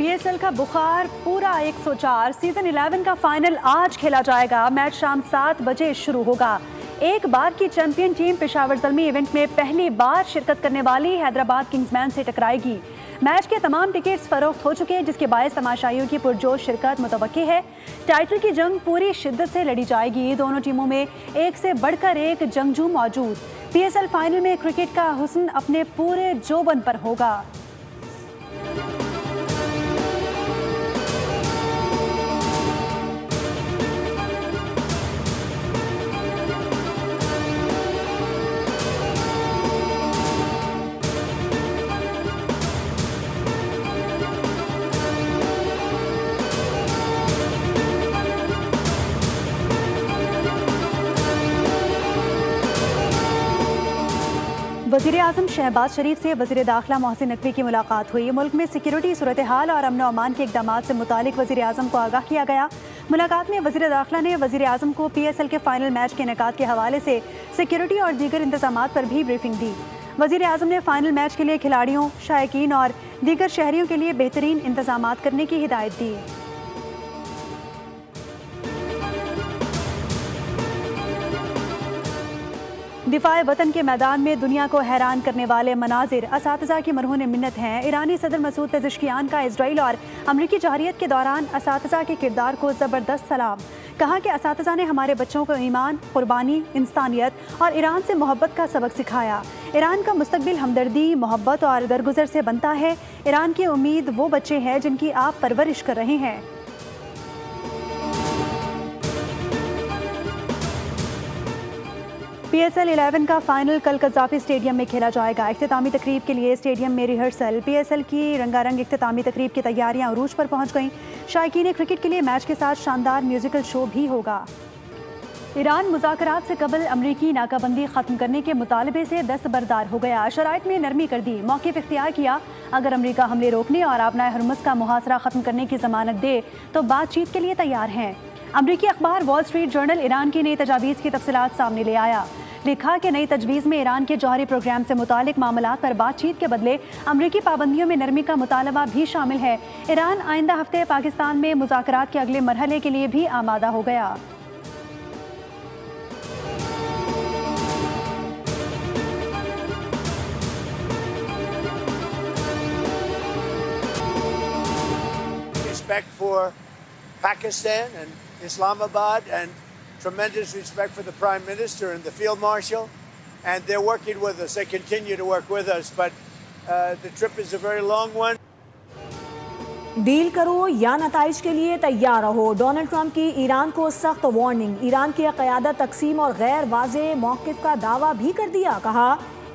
PSL का बुखार पूरा 104। सीजन 11 का फाइनल आज खेला जाएगा। मैच शाम 7 बजे शुरू होगा। एक बार की champion team Peshawar Zalmi event में पहली बार शिरकत करने वाली हैदराबाद किंग्समैन से टकराएगी। मैच के तमाम टिकट्स फरोख्त हो चुके हैं, जिसके बायस तमाशाइयों की पुरजोश शिरकत मुतवक्की है। टाइटल की जंग पूरी शिद्दत से लड़ी जाएगी। दोनों टीमों में एक से बढ़कर एक जंगजू मौजूद। पीएसएल फाइनल में क्रिकेट का हुस्न अपने पूरे जोबन पर होगा। वज़ीर-ए-आज़म शहबाज शरीफ से वज़ीर दाखिला मोहसिन नकवी की मुलाकात हुई। मुल्क में सिक्योरिटी सूरत हाल और अमन अमान के इक़दाम से मुतालिक वज़ीर-ए-आज़म को आगाह किया गया। मुलाकात में वज़ीर दाखिला ने वज़ीर-ए-आज़म को पीएसएल के फाइनल मैच के इनेकाद के हवाले से सिक्योरिटी और दीगर इंतजामात पर भी ब्रीफिंग दी। वज़ीर-ए-आज़म ने फाइनल मैच के लिए खिलाड़ियों, शायकीन और दीगर शहरियों के लिए बेहतरीन इंतजामात करने की हिदायत दी। दिफाए वतन के मैदान में दुनिया को हैरान करने वाले मनाजिर असातिज़ा की मरहून मिन्नत हैं। ईरानी सदर मसूद पेज़ेश्कियान का इजराइल और अमरीकी जहरियत के दौरान असातिज़ा के किरदार को ज़बरदस्त सलाम। कहा कि असातिज़ा ने हमारे बच्चों को ईमान, कुर्बानी, इंसानियत और ईरान से मोहब्बत का सबक सिखाया। ईरान का मुस्तकबिल हमदर्दी, मोहब्बत और दरगुजर से बनता है। ईरान की उम्मीद वो बच्चे हैं जिनकी आप परवरिश कर रहे हैं। पीएसएल 11 का फाइनल कल कज़ाफ़ी स्टेडियम में खेला जाएगा। इख्तितामी तकरीब के लिए स्टेडियम में रिहर्सल। पीएसएल की रंगारंग इख्तितामी तकरीब की तैयारियां अरूज पर पहुंच गईं। शायकीन क्रिकेट के लिए मैच के साथ शानदार म्यूजिकल शो भी होगा। ईरान मुज़ाकरात से कबल अमरीकी नाकाबंदी ख़त्म करने के मुतालबे से दस्तबरदार हो गया। शराइत में नरमी कर दी, मौक़िफ़ इख्तियार किया। अगर अमरीका हमले रोकने और आबनाए हरमुज़ का मुहासरा ख़त्म करने की ज़मानत दे तो बातचीत के लिए तैयार हैं। अमरीकी अखबार वॉल स्ट्रीट जर्नल ईरान की नई तजावीज़ की तफसीलात सामने ले आया। लिखा कि नई तजवीज़ में ईरान के जौहरी प्रोग्राम से मुतालिक मामलात पर बातचीत के बदले अमरीकी पाबंदियों में नरमी का मुतालबा भी शामिल है। ईरान आइंदा हफ्ते पाकिस्तान में मुज़ाकरात के अगले मरहले के लिए भी आमादा हो गया। Respect for Pakistan and Islamabad and tremendous respect for the Prime Minister and the Field Marshal, and they're working with us. They continue to work with us, but the trip is a very long one. Deal करो या नताइज के लिए तैयार रहो। Donald Trump की Iran को सख्त warning. Iran की क़यादत तकसीम और गैर वाज़ेह मौक़िफ़ का दावा भी कर दिया। कहा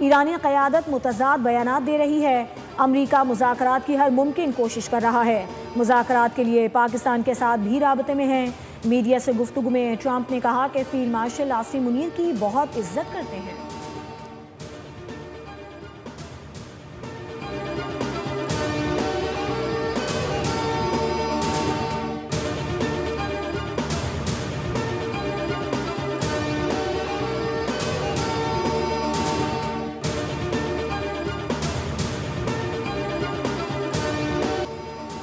ईरानी क़यादत मुतज़ाद बयानात दे रही है। अमरीका मुज़ाकरात की हर मुमकिन कोशिश कर रहा है। मुज़ाकरात के लिए पाकिस्तान के साथ भी राबते में हैं। मीडिया से गुफ्तगू में ट्रंप ने कहा कि फील्ड मार्शल आसिम मुनीर की बहुत इज्जत करते हैं।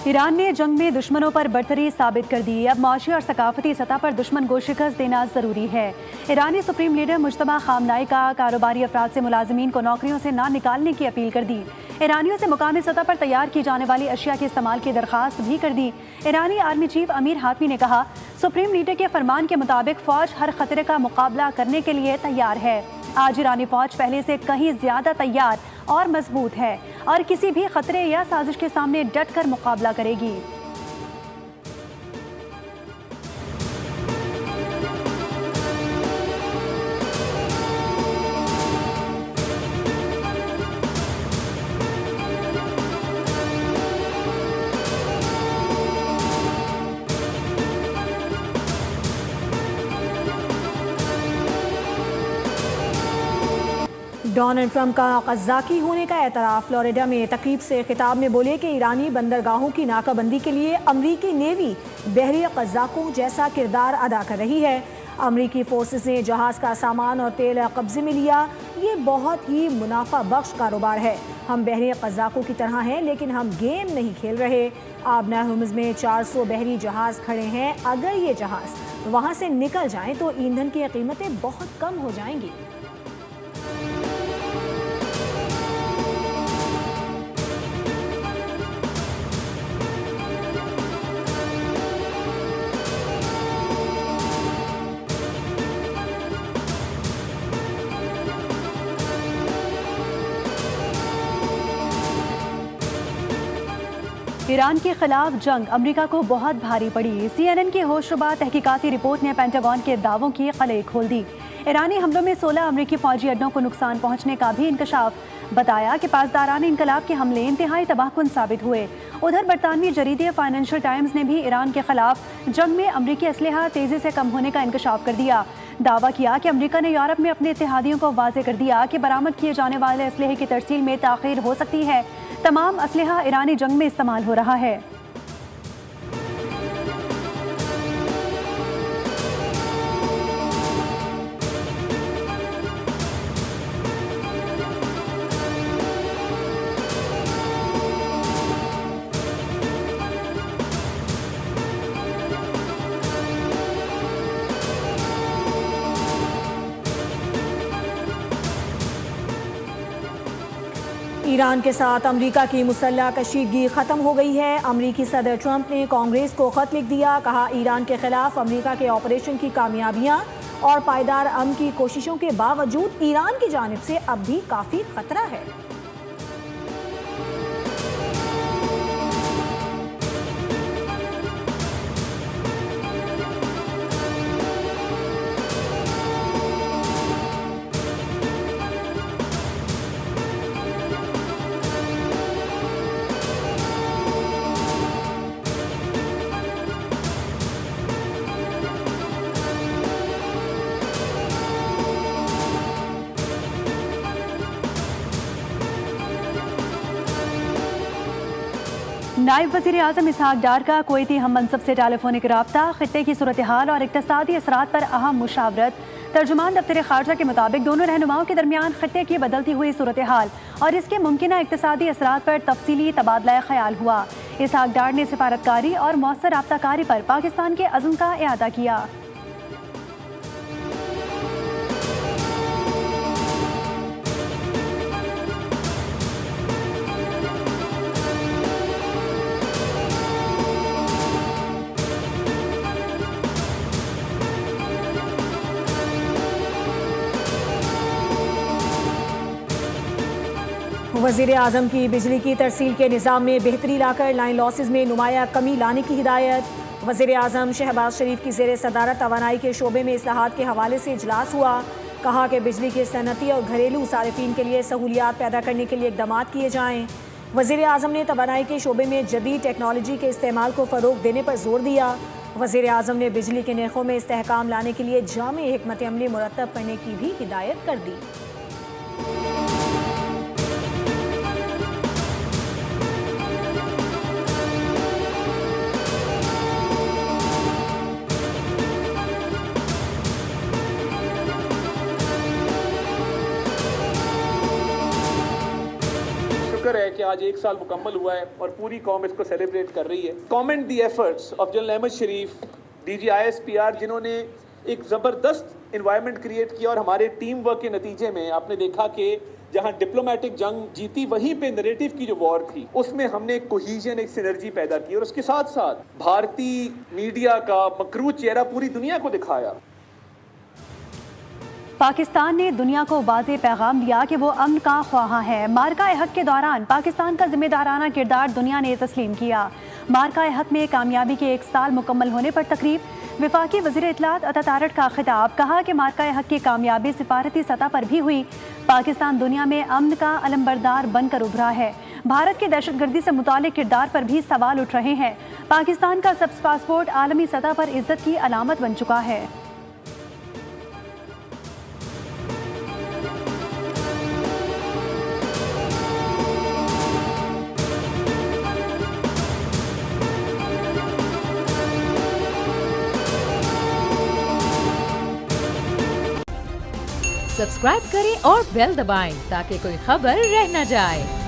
ईरान ने जंग में दुश्मनों पर बरतरी साबित कर दी। अब माशी और सकाफती सतह पर दुश्मन को शिकस्त देना ज़रूरी है। ईरानी सुप्रीम लीडर मुज्तबा खामनाई का कारोबारी अफराद से मुलाजिमीन को नौकरियों से ना निकालने की अपील कर दी। ईरानियों से मुकामी सतह पर तैयार की जाने वाली अशिया के इस्तेमाल की दरख्वास्त भी कर दी। ईरानी आर्मी चीफ अमीर हातमी ने कहा, सुप्रीम लीडर के फरमान के मुताबिक फ़ौज हर खतरे का मुकाबला करने के लिए तैयार है। आज ईरानी फ़ौज पहले से कहीं ज़्यादा तैयार और मजबूत है और किसी भी खतरे या साजिश के सामने डटकर मुकाबला करेगी। डोनाल्ड ट्रंप का क़ज़्ज़ाक़ी होने का एतराफ़। फ्लोरिडा में तकरीब से खिताब में बोले कि ईरानी बंदरगाहों की नाकाबंदी के लिए अमरीकी नेवी बहरी क़ज़्ज़ाक़ों जैसा किरदार अदा कर रही है। अमरीकी फोर्सेस ने जहाज़ का सामान और तेल कब्जे में लिया। ये बहुत ही मुनाफा बख्श कारोबार है। हम बहरी कज़ाकों की तरह हैं, लेकिन हम गेम नहीं खेल रहे। आबना हुर्मुज़ में 400 बहरी जहाज़ खड़े हैं। अगर ये जहाज़ वहाँ से निकल जाएं तो ईंधन की कीमतें बहुत कम हो जाएंगी। ईरान के खिलाफ जंग अमेरिका को बहुत भारी पड़ी। CNN की होशरुबा तहकीकाती रिपोर्ट ने पेंटागन के दावों की खले खोल दी। ईरानी हमलों में 16 अमेरिकी फौजी अड्डों को नुकसान पहुंचने का भी इंकशाफ। बताया कि पासदारान इनकलाब के हमले इंतहाई तबाहकुन साबित हुए। उधर बरतानवी जरीदे फाइनेंशियल टाइम्स ने भी ईरान के खिलाफ जंग में अमेरिकी असलहा तेजी से कम होने का इंकशाफ कर दिया। दावा किया कि अमेरिका ने यूरोप में अपने इत्तेहादियों को वाजे कर दिया कि बरामद किए जाने वाले असलहे की तरसील में ताख़ीर हो सकती है। तमाम असलहा ईरानी जंग में इस्तेमाल हो रहा है। ईरान के साथ अमेरिका की मुसल्लह कशीदगी ख़त्म हो गई है। अमेरिकी सदर ट्रंप ने कांग्रेस को ख़त लिख दिया। कहा, ईरान के खिलाफ अमेरिका के ऑपरेशन की कामयाबियां और पायदार अमन की कोशिशों के बावजूद ईरान की जानिब से अब भी काफ़ी खतरा है। नायब वज़ीर आज़म इसहाक डार का कुवैती हम मनसब से टेलीफोनिक रब्ता, खित्ते की सूरत हाल और इक़्तिसादी असरात पर अहम मुशावरत। तर्जुमान दफ्तर खारजा के मुताबिक दोनों रहनुमाओं के दरमियान खित्ते की बदलती हुई सूरत हाल और इसके मुमकिना इक़्तिसादी असरात पर तफसीली तबादला ख्याल हुआ। इसहाक डार ने सिफारतकारी और मौसर राब्ताकारी पर पाकिस्तान के अज़्म का इआदा किया। वज़ीर आज़म की बिजली की तरसील के निज़ाम में बेहतरी लाकर लाइन लॉसेज में नुमाया कमी लाने की हिदायत। वज़ीर आज़म शहबाज शरीफ की ज़ेर सदारत तवानाई के शोबे में इस्लाहात के हवाले से इजलास हुआ। कहा कि बिजली के सनती और घरेलू सारिफीन के लिए सहूलियात पैदा करने के लिए इक़दामात किए जाएँ। वज़ीर आज़म ने तवानाई के शोबे में जदीद टेक्नोलॉजी के इस्तेमाल को फ़रोग़ देने पर जोर दिया। वज़ीर आज़म ने बिजली के नरखों में इस्तेहकाम लाने के लिए जामे हिकमत अमली मुरतब करने की भी हिदायत कर दी। शुक्र है कि आज 1 साल मुकम्मल हुआ है और पूरी कौम इसको सेलिब्रेट कर रही है। Commend the efforts of general Ahmed Sharif, DG ISPR, जिन्होंने एक ज़बरदस्त इन्वायरमेंट क्रिएट किया और हमारे टीम वर्क के नतीजे में आपने देखा कि जहां डिप्लोमेटिक जंग जीती वहीं पे नैरेटिव की जो वॉर थी उसमें हमने एक कोहीजन, एक सिनर्जी पैदा की और उसके साथ साथ भारतीय मीडिया का मकरूज चेहरा पूरी दुनिया को दिखाया। पाकिस्तान ने दुनिया को वाज़ेह पैगाम दिया कि वो अमन का ख्वाहा है। मार्का हक के दौरान पाकिस्तान का जिम्मेदाराना किरदार दुनिया ने तस्लीम किया। मार्का हक में कामयाबी के 1 साल मुकम्मल होने पर तकरीब, वफाकी वज़ीर इत्तलात अता तारड़ का खिताब। कहा कि मार्का हक की कामयाबी सिफारती सतह पर भी हुई। पाकिस्तान दुनिया में अमन का अलमबरदार बनकर उभरा है। भारत के दहशतगर्दी से मुताल्लिक किरदार पर भी सवाल उठ रहे हैं। पाकिस्तान का सब्ज़ पासपोर्ट आलमी सतह पर इज्जत की अलामत बन चुका है। सब्सक्राइब करें और बेल दबाएं ताकि कोई खबर रह न जाए।